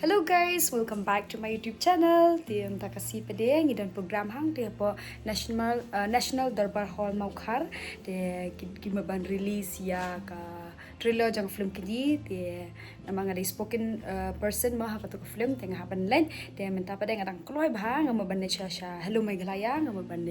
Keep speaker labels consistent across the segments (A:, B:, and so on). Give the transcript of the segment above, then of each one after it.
A: Hello guys, welcome back to my YouTube channel. Tiang tak kasih pada ngidan program hang dia po National Darbar Hall Maukhar de gimaban release ya ka trailer jang film kini de namang ada spoken person mah apa tu film tengah hapan lain de minta pada ngadang keloi bah ngamaban sha hello Meghalaya ngamaban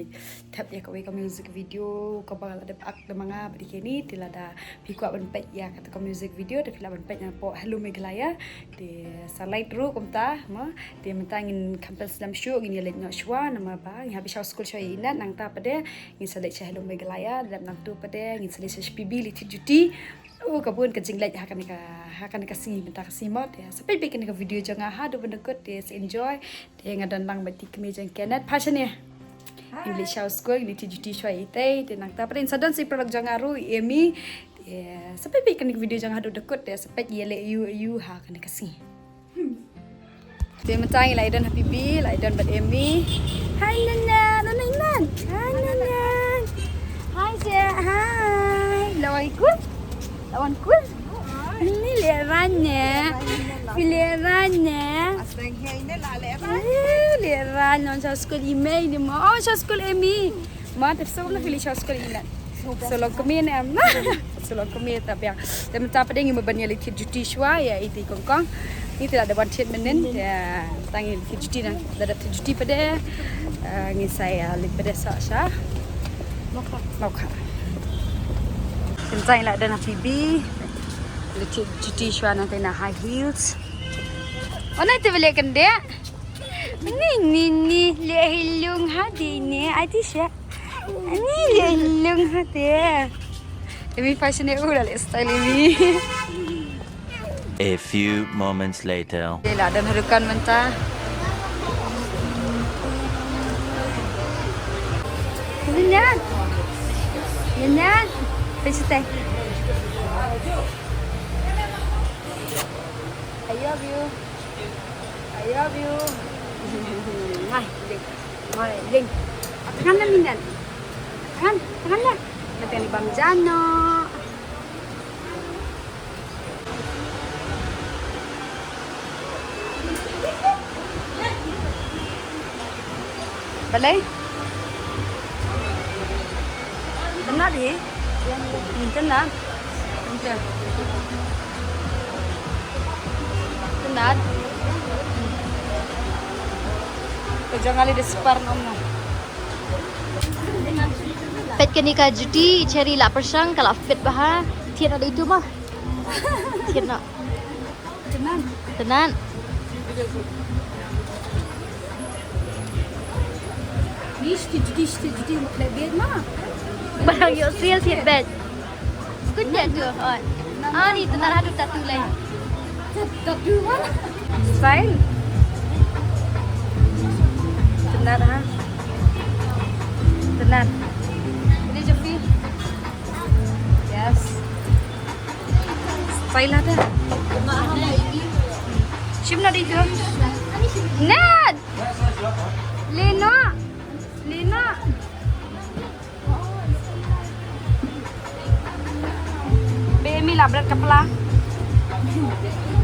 A: tap ya ka music video ka bang ada ak de manga badi kini tilada piku ban pet ya kata music video de filaban pet na po hello Meghalaya de salai terus komta ma dia mentangin campus dalam show gini lek nak shwa nama ba yang habis school show inat nang ta pada ngin selek hello Meghalaya dan nang tu pada ngin selek HPB liti duty kabun kencing lek akan kasih minta kasih mod ya sampai bikin ke video jangan do benda good dia enjoy dia ngadan lang bati kemeja kenet passion ya English house school liti duty shwa ite dia nang ta pada insadan si produk jangaru emi dia sampai bikin ke video jangan do dekut dia sampai ye lek you akan kasih dia mentangi Laidan Habibi, Laidan Bat Emi. Hai Nana, Nana Iman. Hai Nana. Hai Zia, hai. Lawan ikut? Lawan ikut? Ini lirannya. Lirannya. Liran, non school email ni mau. Oh, school Emi. Ma, terus nak pilih school ini. Solong kami ni am. Solong kami tapi yang dia minta pada ingin bebannya lekit duty shwa ya itu kongkong. Ini tidak ada budget menen ya tangi cuti dan ada cuti pada ngin saya lip pada sah Maukhar tentang lah ada Habibi lekit cuti shwa nanti na high heels mana itu beli dia ni lihat hilung hati ni Aisyah ni lihat hilung hati demi fashion ni udah style ini.
B: A few moments later.
A: Yalah dan harukan mentah. Nyan. Nyan. Pencet. I love you. I love you. Hai, Ling. Hai, Ling. Tangan lah Minan. Tangan lah. Nanti ni Bang Jano. Balai? Tenat ni? Tenat. Tenat. Jangan ali desper nomna.
C: Pet kini ka juti cari lah persang kalau pet bah tiada ada itu mah. Tiada. Tenang.
A: Dişti lebih mah.
C: Barang yo sale tiada bed. Kuda tu. Ni tenang ada tatu lain.
A: Tatu mana? Style. Tenat ha. Tenat. Ini Jofi. Yes. Style ada. Shimna di tu. Nat. Lena. Bemi lah berat kepala.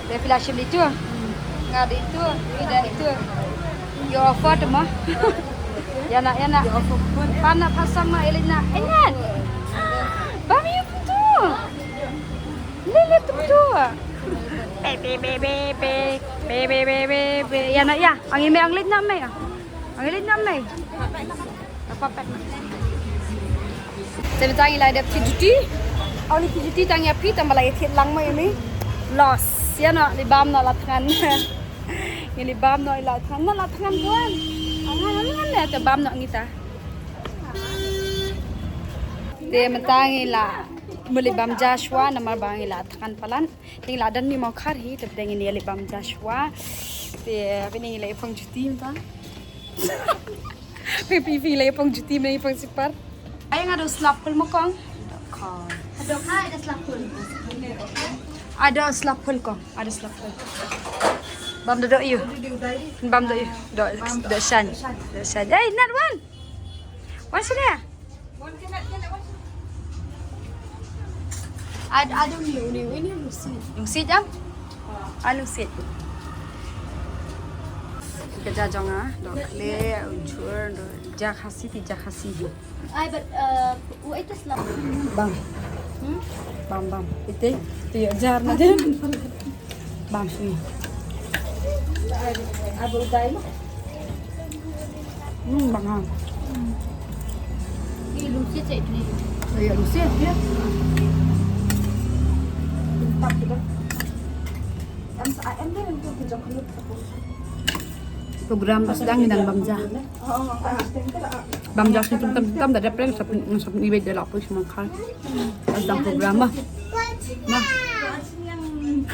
A: Dia pilih shim itu. Ngad itu, tidak itu. You offer tu mah. Ya nak. Panas pasang mah Elena. Enak. Bami you tu. Lele tu. Be. Ya nak ya. Angin me anglit nak me. Apa? Saya bertanya lah ada cuti. Awak ni cuti tanya pi tambah lagi tiap lang mai ni. Loss. Ya nak libam nak latkan. Ni libam nak latkan tuan. Angan lah tu bam nak ngita. Dia bertanya lah mulibam Joshua nama bang latkan palan. Tinggal ada ni Maukhar hi tapi dengan ni libam Joshua. Dia ini lagi pang cuti entah. PPV lagi pang cuti lagi pang sipar. Ayang ada slapul mo kong?
C: Ada selapul.
A: Ada slapul kong. Bam duduk you. Duduk shan. Hey, not one. What's there? Ada ni ini Lucy. Lucy jam? Lucy. kerja jangan dok le unsur jakasi ti jakasi
C: Ay, but itu selam.
A: bang bang itu ya jar na din bang sini abu dai lo bang ha
C: Ini lucu cek ni.
A: ya lusian ya tak kita em deh untuk kerja kulit program sedang dengan Bamja. Bamja sih tem dari plan sab ibet de lapis mangkal. Sedang program mah. Nah,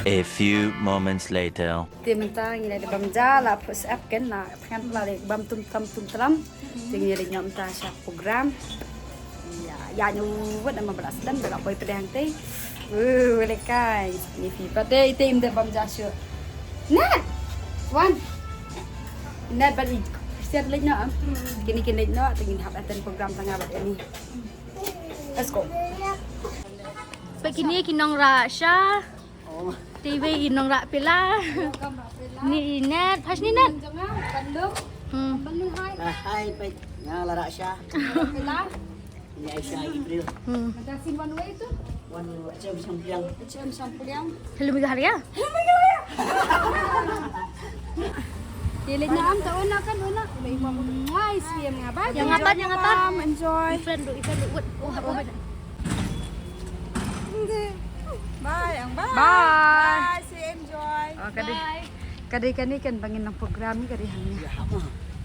B: A few moments later.
A: dia minta ngilai de Bamja lapis app kan na kan lari bam tum tam tinggal de nyam ta sya program. Ya nyu wat nama belas dan de lapoi pedang teh. Boleh kai. Ni fi pate tim de Bamja syu. Nah. One. Net balik siap lagi nak. Kini nak ingin have attend program tengah buat ini. Let's go.
C: Begini kinong ra Syah. TV kinong ra Pila. Ni net, pas ni net.
D: Hai, Pak. Ya, Lara Syah.
A: Pila.
D: Ini Aisyah Ibril.
A: Madasin one way tu.
D: Wan macam sampiang.
A: Macam sampul yang.
C: Hello mga harya.
A: Dili na am taon na kan una. May nice yang ngabat.
C: Yang ngabat.
A: Enjoy.
C: Friend do. Oh, apa?
E: Bye, ang bye.
A: Bye.
E: Bye, si enjoy.
A: Oh, kadi kani kan bangin ng program ni kadi hangnya.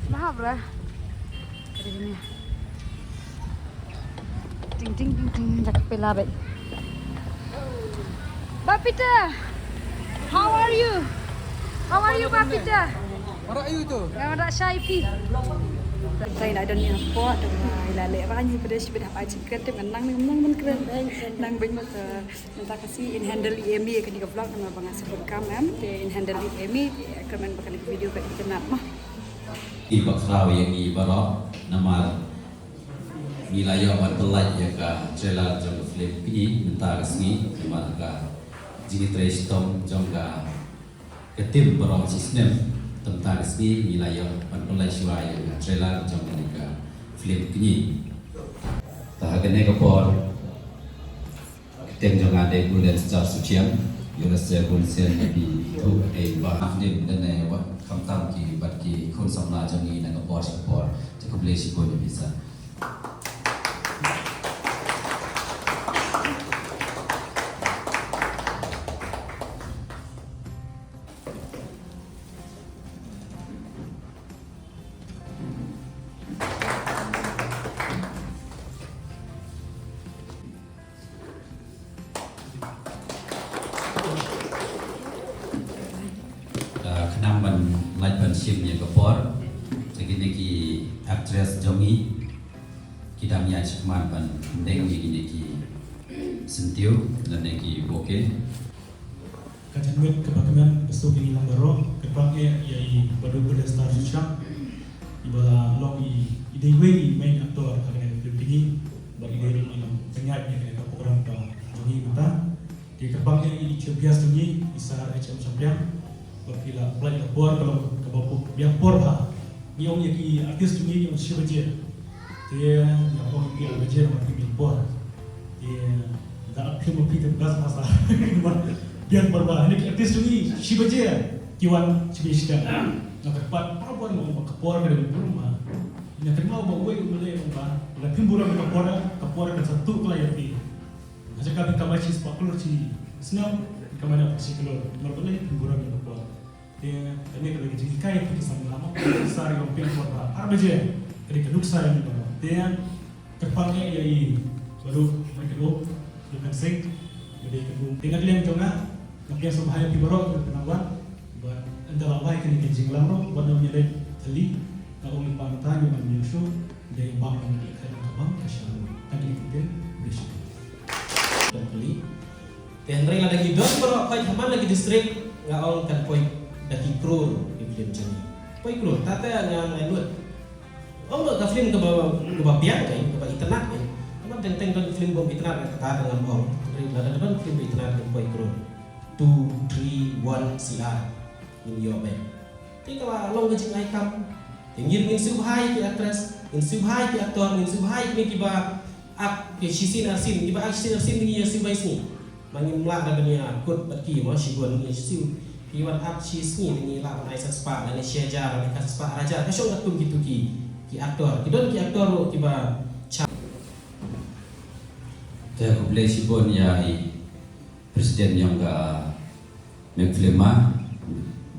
A: Mahal bro. Kadi ni. Ting jak pela baik. Bapita. How are you? Bapita?
F: Orang ayu tu.
A: Yang ada Syaifi. Saya nak ada ni apa? Lale rangi pada si bedah pacik kereta menang keren. Nang banyak minta kasih in handle EMI ke di vlog nama bangas program in handle EMI kemen bakal video ke kenal mah.
G: Ibu kerau yang ni barok nama wilayah Bantelaj ya ka trailer jom film ini minta kasih nama ka jini trace tom jom ka ketim barok sistem tentang resmi wilayah Bantelaj ya ka trailer jom ka film ini. Tahagane kapor ketim jom ada bulan secara sucian Yurasya Gunsen di tu bah ni dan wat kamtam ki bat ki kun samla jangi na kapor cukup lesi ko bisa. Kenaman light pensim yang kapor, segini ki actress Jongi, kita miat cekman pan deng begini ki sentiu dan ki boke.
H: Kacanwet kepakeman besok ini lambaro kepake yai baru pada star syam ibalah long ide we main aktor kalian pilih bagi dia dalam tengah ni ke program ta Jongi buta di kepake ini cebias ni bisa HM sampiang bila pelaj kapor kalau kebapu biang por ha yang artis Jongi yang siapa je dia yang orang dia baca macam biang por dia tak film kita gas masa biar berbah ini artis Jongi siapa je kiwan siapa sedang nak kepat perempuan mau kapor ke dalam rumah yang kenal bawa gue mulai rumah tapi buram kapor kan satu klien ni macam kami kamar cis pakulur ci senang kamar apa sih kalau mereka buram kapor dia ini kalau jadi kaya kita sama lama besar yang pilih buat apa aja dari keduk saya ni baru dia terpakai yai baru mereka bukan sing jadi keduk dengan dia yang tengah mungkin sebahaya di baru kenawan buat antara baik ini kencing lama buat namanya dia teli kalau oleh pantai yang menyusu dia bangun di kayu kabang kasih tadi kita besok
I: dan beli dan mereka lagi dos baru apa zaman lagi distrik nggak orang kan poin daki kru di film Jongi. Poin kru, tata yang lain. Oh, nggak film ke bawah piang kan, ke bawah internet kan. Cuma tentang film bom internet kata dengan bom. Jadi ada depan film internet ke poin kru. 2, 3, 1 CR New York. Ti kala long ngajing ai kam. Ngir min subhai ki actress, min subhai ki aktor, min subhai ki kiba ak ki sisin arsin, kiba ak sisin arsin ni subhai sini. Mangin mla da dunia kut batki mo shigon ni siu. Kiwan ak sisni ni la ai saspa dan syajar dan kaspa raja. Kasong atum gitu ki aktor. Kidon ki aktor kiba
G: Te kublai sibon ya presiden yang ga mengfilma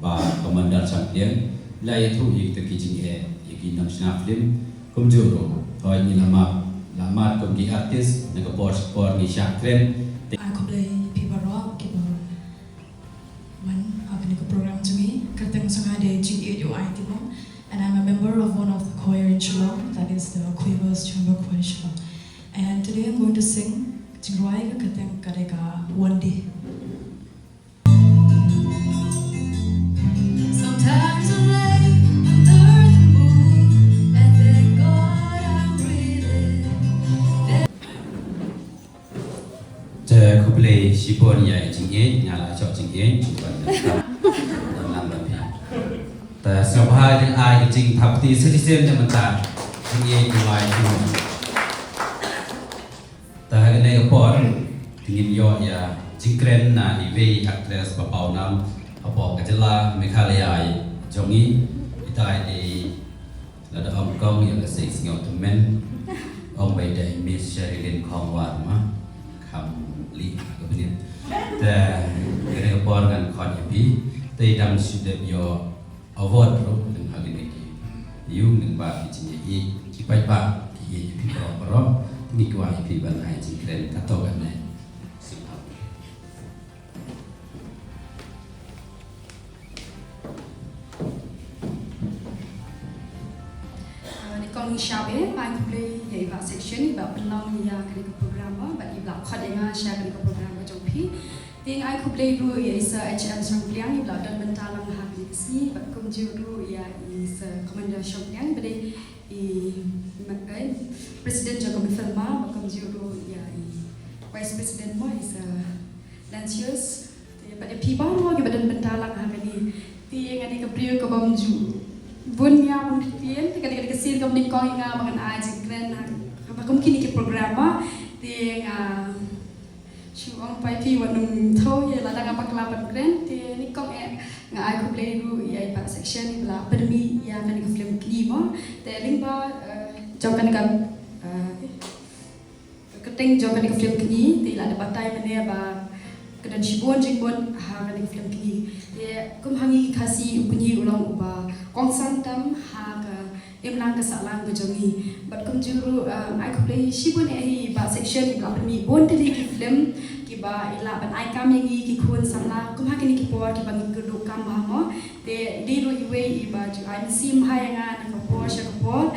G: ba komandan Champion la itu ik te kijing iki national film kumjuro toy ni lama kom gi artis na ga sport ni Shakren
F: Aku beli pibaro kiba man apa ni program jumi kerteng sanga de GEU ITM and I'm a member of one of the choir in Shillong, that is the Quivers Chamber Choir in Shillong. And today I'm going to sing Jingruai ka kerteng kadeka one day. Sometimes I'm late under the moon and thank God I'm breathing.
G: te kublai sibon ya jing nyala chok jing chuan nam lam pi ta sabha jing ai jing thapti citizen de mata jing lai tu ta ha ne ko pon tingin yo ya jingkren na ive actress pa pau nam apo ka jela mekhalaya jongi itai de la da om kong ya la six ngau tu men ông bay dai miss Sherilyn khong wan ma kham li ka bin ta ne ko pon kan khon ya pi te dam su de yo award ro den ha ni ki yu ning ba ki ji ki pai ba ki pi ro ni kwa pi ban ai jingkren ka to kan ne
A: Kong Shabe, I play a section about belong ya ke program but ibla khadinga share ke program ko jopi. Ting I could play ru is HM Shongpliang ibla dan bentalang ha ni si but kum juru ya is Commander Shongpliang but President Jacob Filma kum juru ya Vice President mo is Lancius but people mo ke badan bentalang ha ni. Ting ani ke priyo ko bamju bunya mungkin ketika kesir kau nikah ingat makan aja keren apa mungkin ini programa dia cuang pai pi wanung tahu ya ladang apa kelapan keren dia nikah nggak aku play dulu ya ipa section lah permi ya kan ikut film kelima dia lingba jauhkan kan keteng jauhkan ikut film kini dia ada batai mana ba kedan shibon jingbon kan ikut film kini dia kum hangi kasih bunyi ulang ubah kongsan tam ha ka imlang ka salang ka jongi but kum juru I could play shibun hi ba section ibla permi bon teli ki film ki ba ila ban ai kam yang ki khun samla kum ha kini ki por ki bang kudu kam ba mo te di ru iwe iba ju I sim ha yang an ka por sha ka por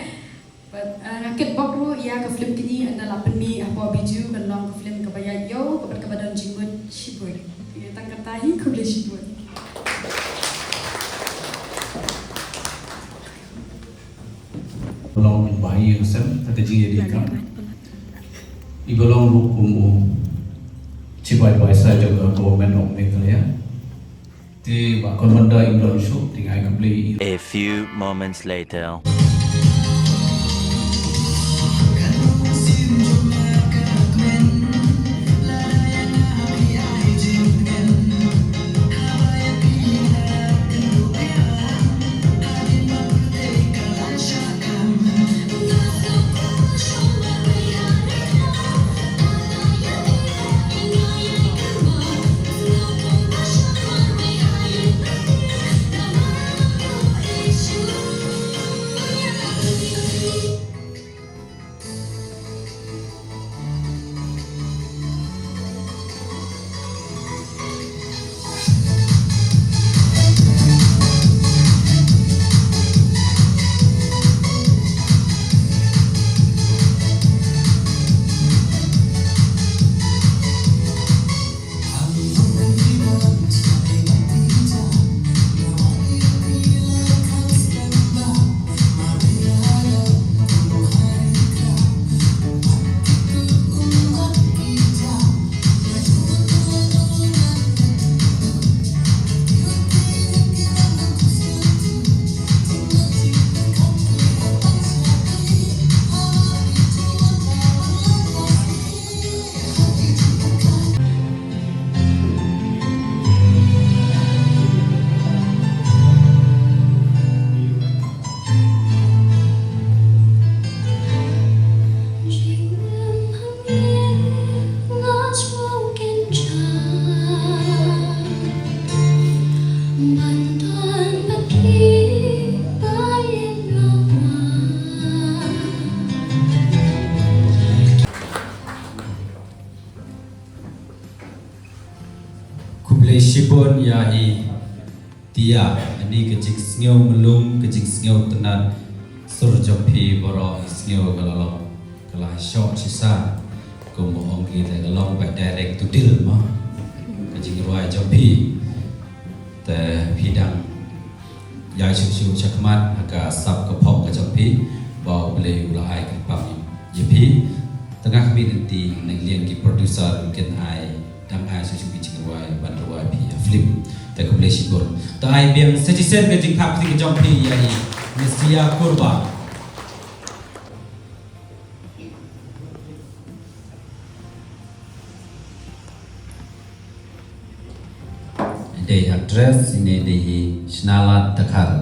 A: but raket bok ru ya ka film kini adalah permi apa biju kan long ka film ka baya yo ka badan jingut shibun ya tak katahi ku play shibun
H: belong bayi kesem kata jing dia kam I belong hukum cibai bai saya juga government of Nepal ti ba komanda Indon show tingai kabli
B: A few moments later.
G: yai Tia ini kecik sengau melung kecik sengau tenan surjopi boro sengau kalau short sisa kumohong kita kalau baik direct to deal mah kecik ruai jopi te hidang yai susu cakmat agak sab kepok kejopi bawa boleh ulai kepap jopi tengah kami nanti nenglian ki producer mungkin ai dang ai susu kecik ruai ban ruai pi flipแต่ก็เลยชิบนแต่ไอเบียงเซจิเซนก็จริงภาพที่กระจองพียาอีเมสซิยาคูร์บาเดย์อัดเดรสในเดย์ชนาลาตะคาร์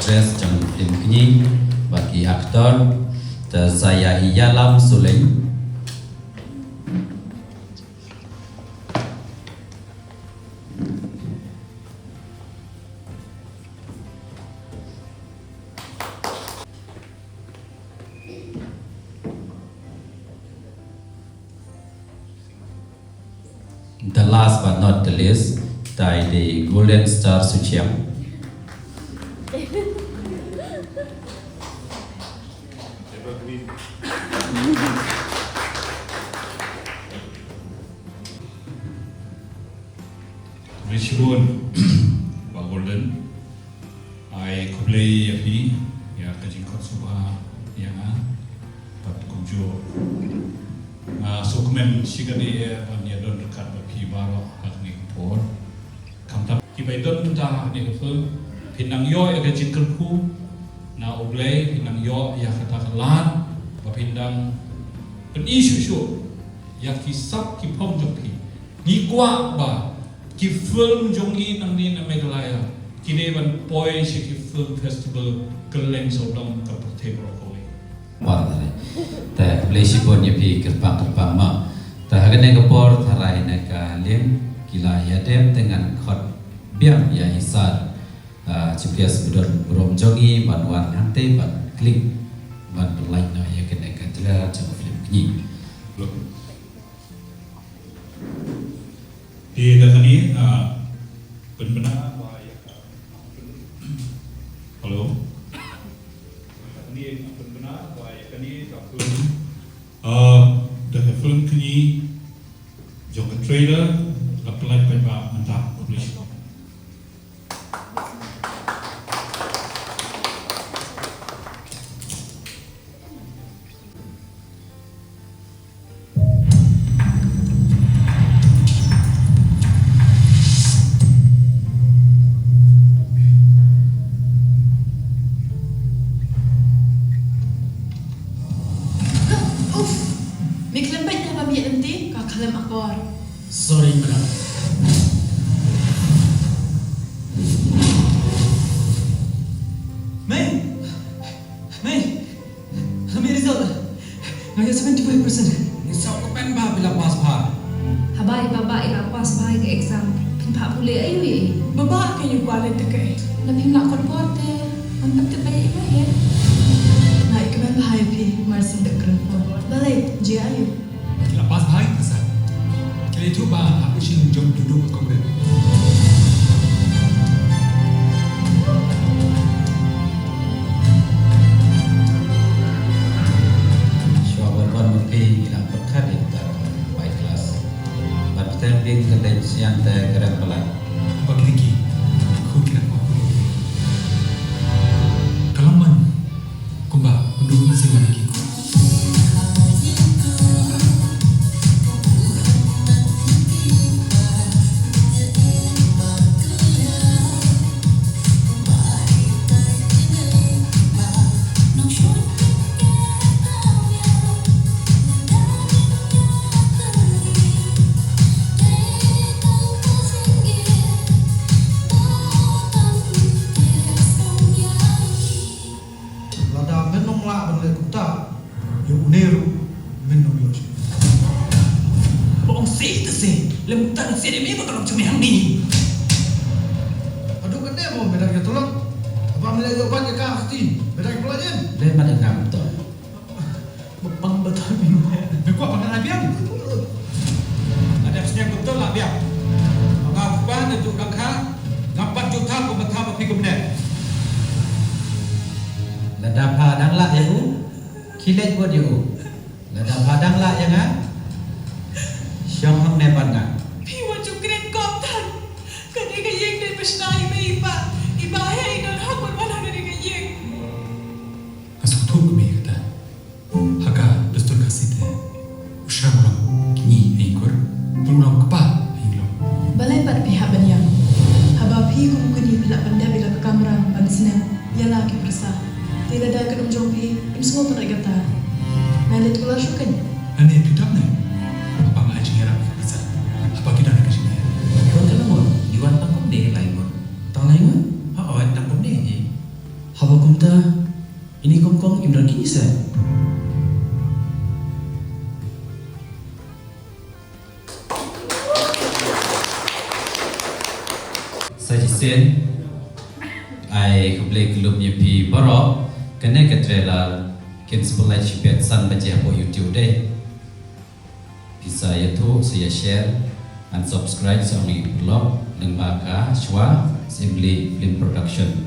G: address trong film ini bagi aktor saya Yalam Sulaim the last but not the least the Golden Star Suchiam
H: Meskipun Pak Golden, I play api ya kejingkot subah yang pat kujo. Sukmen sigadi ya don dekat api baru hakni por. Kamtap kibai don ta ni kefel pinang yo ya kejingkerku na oblay pinang yo ya kata kelan papindang pen isu ya kisap kipom jopi ni kwa ba ki film jongi nang ni na Meghalaya kini ban poi si ki film festival keleng sodong ka Perth Brokoli
G: warna ta blesi pon ya pi kerpang ma ta hagane ka por tharai na ka lem kila ya dem dengan khot biam ya hisar cipias bedon brom jongi ban wan hante ban klik ban like na ya kena ka tela jang film ni
H: di dalam ini benar halo ini benar baik ini tak film dalam film ini jangan trailer apply pada anda publish
F: Sorry, madam. May, result. Ngaya 75%.
G: Nisau ko pen ba bila pas pa
J: Habai baba ila pas bahay ke exam. Pimpa puli ayo ye.
F: Baba kayo kualit kay.
J: Lebih nak konpote. Ang pagkabay iba ye.
F: Na ikaw bahay pi marsin dekran po. Balay, ji ayo.
H: Lepas baik kesan. Kali itu aku sih jom duduk kongres.
G: Suabarban mungkin hilang berkat di baik kelas. Bertemping ketensian tergerak pelan.
H: Bagi Riki, aku kira apa lagi. Kalau man, kumba mendukung sewa lagi.
K: kumne. Lada padang lah ya u. Kilet buat ya u. Lada padang lah ya ngah. Syong hang ne pan ngah.
F: พี่ว่าจุกเกรดกอบทันกันได้ก็ยิงได้ไปชนะไม่ปะอีบ้าให้โดนหักบนวันนั้นได้ก็ยิง
H: Asuk tu kami kata. Haka dastur kasih teh. Usra mulang kini ikor. Mulang kepa inglo.
F: Balai pat pihak banyak. Haba pi kum kuni bila benda bila ke kamera ban senang. Ialah ki persa. Tidak ada kedung jong pi im semua pun kata. Nanti tular syukan.
H: Ane tidak ne. Apa ngaji ngerap bisa. Apa kita nak kasih ne?
G: Kau kan mau Iwan tangkum deh lain mon. Tang lain mon? Oh, tangkum deh je. Haba kumta. Ini kongkong Imran kini saya. Sajisen ai kublai kelum nyepi borok kena ke trailer kin sebelah cipet san baca po YouTube deh. Bisa ya tu saya share and subscribe sa aming blog ng baka shwa Simply Film Production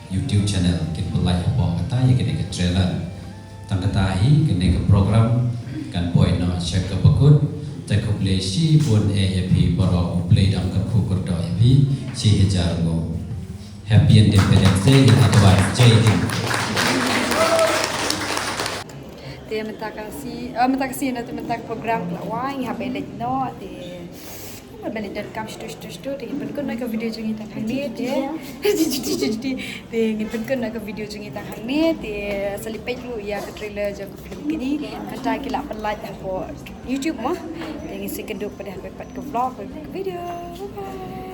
G: YouTube channel kin pelai po kata ya kena ke trailer tang katahi kena ke program kan boy no check ke pakut tak kublai si pun AFP borok kublai dam ke kukur do AFP si hejar ngo Happy Independence Day in Adwan Jai Hind.
A: Dia minta kasih nanti minta program kelawang yang habis no dia balik dan kam stu dia pengen nak video jungi tang ni dia dia ingin pengen nak video jungi tang ni dia selipet lu ya ke trailer je film kini kata kila pelaj apa YouTube mah dia ingin sekeduk pada dapat ke vlog ke video. Bye.